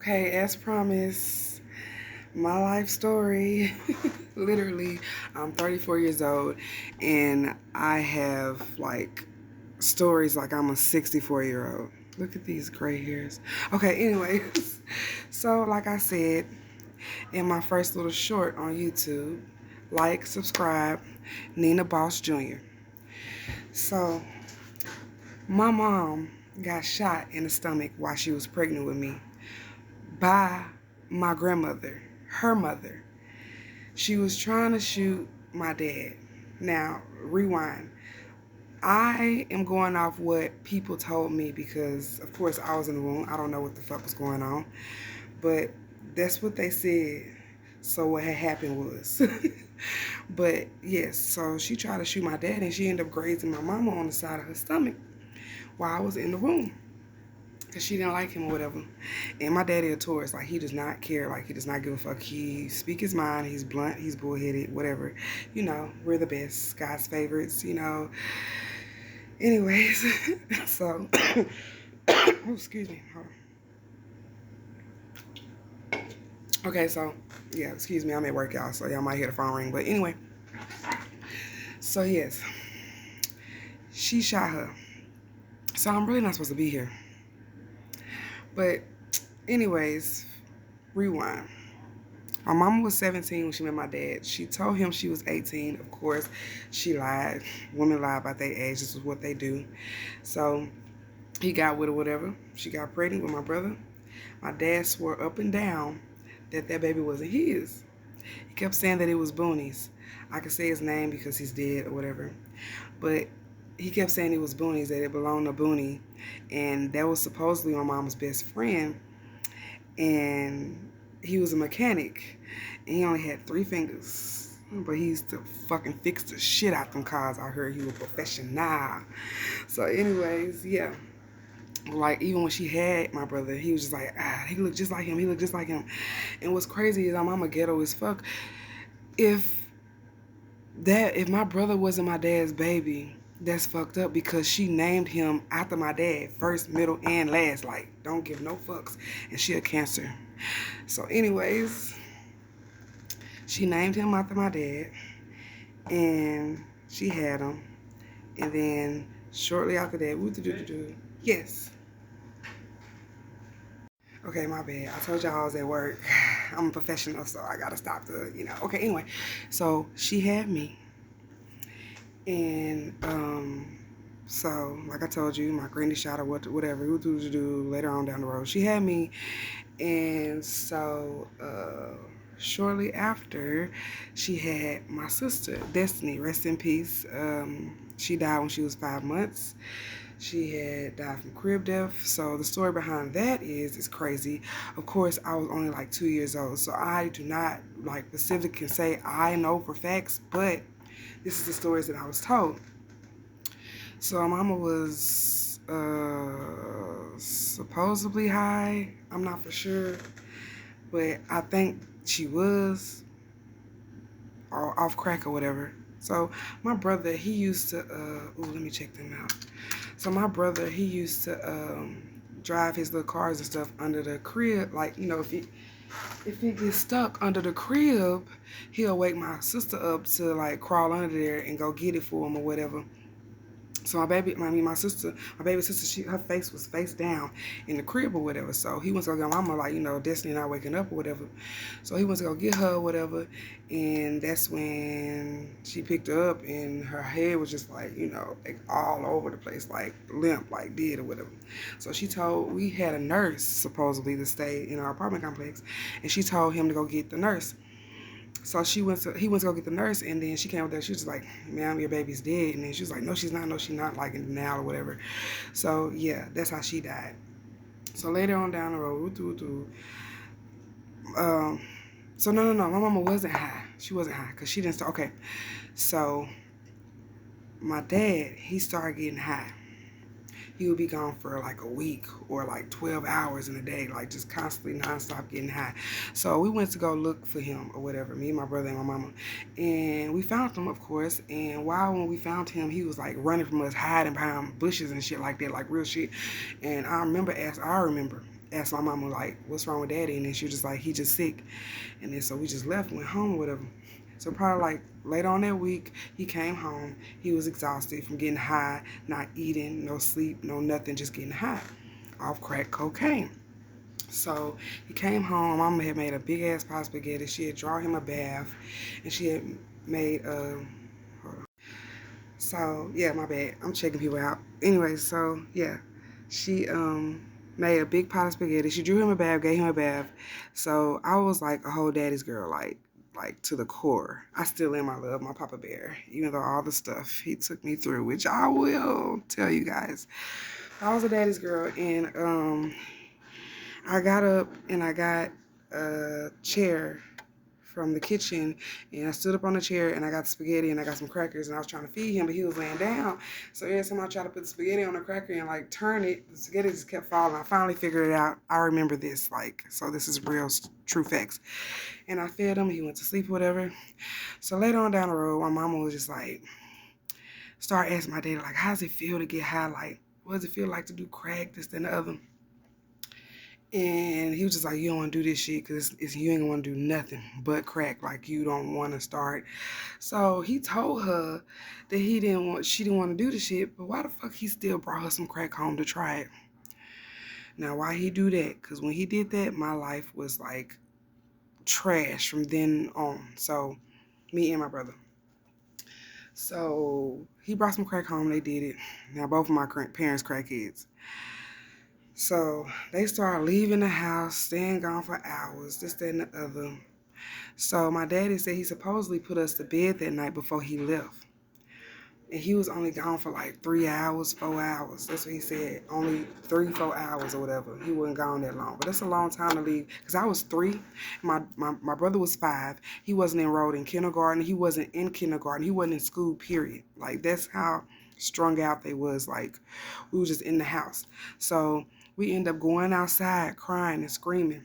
Okay, as promised, my life story. Literally, I'm 34 years old and I have like stories like I'm a 64-year-old. Look at these gray hairs. Okay, anyways, so like I said in my first little short on YouTube, like, subscribe, Nina Boss Jr. So, my mom got shot in the stomach while she was pregnant with me by my grandmother, her mother. She was trying to shoot my dad. Now, rewind. I am going off what people told me because, of course, I was in the room. I don't know what the fuck was going on. But that's what they said. So what had happened was. But, yes, so she tried to shoot my dad and she ended up grazing my mama on the side of her stomach while I was in the room. Because she didn't like him or whatever. And my daddy a Taurus. Like, he does not care. Like, he does not give a fuck. He speak his mind. He's blunt. He's bullheaded. Whatever. You know, we're the best. God's favorites, you know. Anyways. So. Oh, excuse me. Hold on. Okay, so. Yeah, excuse me. I'm at work, y'all. So, y'all might hear the phone ring. But anyway. So, yes. She shot her. So, I'm really not supposed to be here. But anyways, rewind. My mama was 17 when she met my dad. She told him she was 18. Of course, she lied. Women lie about their age. This is what they do. So he got with her, whatever. She got pregnant with my brother. My dad swore up and down that that baby wasn't his. He kept saying that it was Booney's. I can say his name because he's dead or whatever. But he kept saying it was Booney's, that it belonged to Booney. And that was supposedly my mom's best friend. And he was a mechanic. And he only had 3 fingers. But he used to fucking fix the shit out them cars. I heard he was professional. So anyways, yeah. Like, even when she had my brother, he was just like, he looked just like him. He looked just like him. And what's crazy is my mama ghetto as fuck. If my brother wasn't my dad's baby, that's fucked up because she named him after my dad, first, middle, and last. Like, don't give no fucks. And she a Cancer. So anyways, she named him after my dad, and she had him. And then shortly after that, yes. Okay, my bad. I told y'all I was at work. I'm a professional, so I gotta stop the, Okay, anyway. So she had me. And, so, like I told you, my granny shot or whatever, later on down the road. She had me. And so, shortly after, she had my sister, Destiny, rest in peace. She died when she was 5 months. She had died from crib death. So the story behind that is crazy. Of course, I was only like 2 years old. So I do not like specifically can say I know for facts, but this is the stories that I was told. So mama was supposedly high. I'm not for sure. But I think she was off crack or whatever. So my brother, he used to, let me check them out. So my brother, he used to drive his little cars and stuff under the crib. Like, if he gets stuck under the crib, he'll wake my sister up to like crawl under there and go get it for him or whatever. So my baby sister, her face was face down in the crib or whatever. So he went to go get mama, like, Destiny not waking up or whatever. So he went to go get her or whatever. And that's when she picked her up and her head was just like, like all over the place, like limp, like dead or whatever. So we had a nurse supposedly to stay in our apartment complex. And she told him to go get the nurse. So he went to go get the nurse, and then she came up there. She was like, "Ma'am, your baby's dead." And then she was like, "No, she's not, like in denial or whatever." So yeah, that's how she died. So later on down the road, so no, my mama wasn't high. She wasn't high because she didn't start. Okay, so my dad, he started getting high. He would be gone for like a week or like 12 hours in a day, like just constantly nonstop getting high. So we went to go look for him or whatever, me, my brother, and my mama. And we found him, of course. And when we found him, he was like running from us, hiding behind bushes and shit like that, like real shit. And I remember asked my mama, like, what's wrong with daddy? And then she was just like, he just sick. And then so we just left, went home with him. So probably like later on that week, he came home. He was exhausted from getting high, not eating, no sleep, no nothing, just getting high off crack cocaine. So he came home. Mama had made a big ass pot of spaghetti. She had drawn him a bath, and she had made hold on. So yeah, my bad. I'm checking people out. Anyway, so yeah, she made a big pot of spaghetti. She drew him a bath, gave him a bath. So I was like a whole daddy's girl, like to the core. I still am. I love my Papa Bear, even though all the stuff he took me through, which I will tell you guys. I was a daddy's girl, and I got up and I got a chair from the kitchen, and I stood up on the chair and I got the spaghetti and I got some crackers, and I was trying to feed him, but he was laying down. So every time I tried to put the spaghetti on the cracker and like turn it, the spaghetti just kept falling. I finally figured it out. I remember this, like, so this is real true facts. And I fed him, he went to sleep or whatever. So later on down the road, my mama was just like, start asking my daddy, like, how does it feel to get high? Like, what does it feel like to do crack, this, and the other? And he was just like, you don't want to do this shit because you ain't going to want to do nothing but crack. Like, you don't want to start. So he told her that she didn't want to do the shit, but why the fuck he still brought her some crack home to try it? Now, why he do that? Because when he did that, my life was like trash from then on. So, me and my brother. So, he brought some crack home. They did it. Now, both of my parents crackheads. So they started leaving the house, staying gone for hours, this, that, and the other. So my daddy said he supposedly put us to bed that night before he left. And he was only gone for like 3 hours, 4 hours. That's what he said. Only 3, 4 hours or whatever. He wasn't gone that long. But that's a long time to leave. Because I was 3. My brother was 5. He wasn't enrolled in kindergarten. He wasn't in kindergarten. He wasn't in school, period. Like, that's how strung out they was. Like, we were just in the house. So we end up going outside crying and screaming.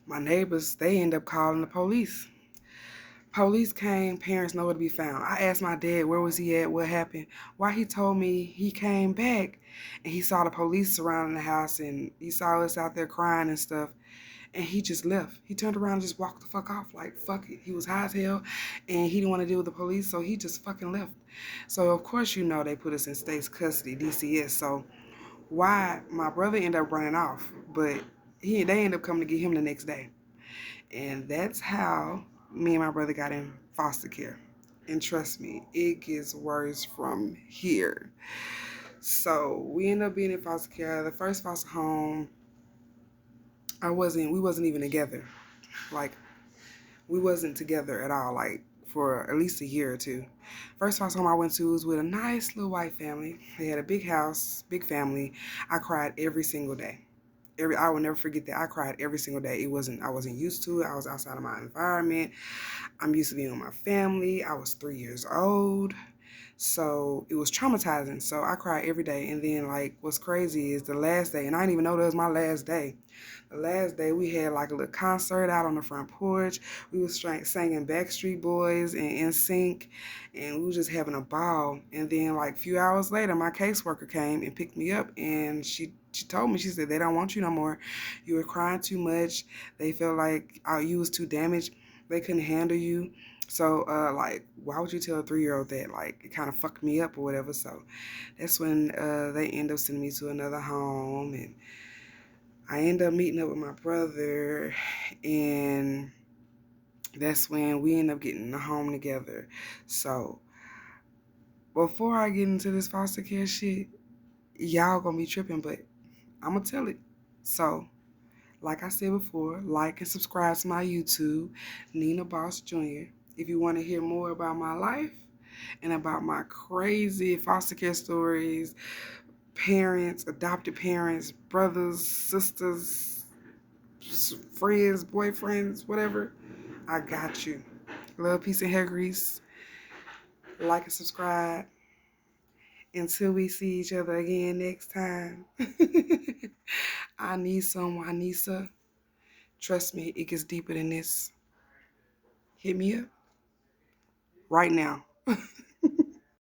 My neighbors, they end up calling the police. Police came, parents nowhere to be found. I asked my dad, where was he at, what happened? Why he told me he came back and he saw the police surrounding the house and he saw us out there crying and stuff. And he just left. He turned around and just walked the fuck off. Like, fuck it. He was high as hell and he didn't want to deal with the police, so he just fucking left. So, of course, you know they put us in state's custody, DCS. So, why my brother ended up running off, but they ended up coming to get him the next day. And that's how me and my brother got in foster care. And trust me, it gets worse from here. So we ended up being in foster care. The first foster home, we wasn't even together. Like, we wasn't together at all, like, for at least a year or two. First foster home I went to was with a nice little white family. They had a big house, big family. I cried every single day. I will never forget that. I cried every single day. I wasn't used to it. I was outside of my environment. I'm used to being with my family. I was 3 years old. So it was traumatizing. So I cried every day. And then, like, what's crazy is the last day, and I didn't even know that was my last day. The last day we had like a little concert out on the front porch. We was singing Backstreet Boys and NSYNC, and we was just having a ball. And then like a few hours later, my caseworker came and picked me up, and she told me, she said, they don't want you no more. You were crying too much. They felt like you was too damaged. They couldn't handle you. So, like, why would you tell a 3-year-old that? Like, it kind of fucked me up or whatever. So that's when they end up sending me to another home, and I end up meeting up with my brother, and that's when we end up getting a home together. So before I get into this foster care shit, y'all gonna be tripping, but I'm gonna tell it. So, like I said before, like and subscribe to my YouTube, Nina Boss Jr. If you want to hear more about my life and about my crazy foster care stories, parents, adopted parents, brothers, sisters, friends, boyfriends, whatever, I got you. Love, peace, and hair grease. Like and subscribe. Until we see each other again next time. I need some Wanisa. Trust me, it gets deeper than this. Hit me up right now.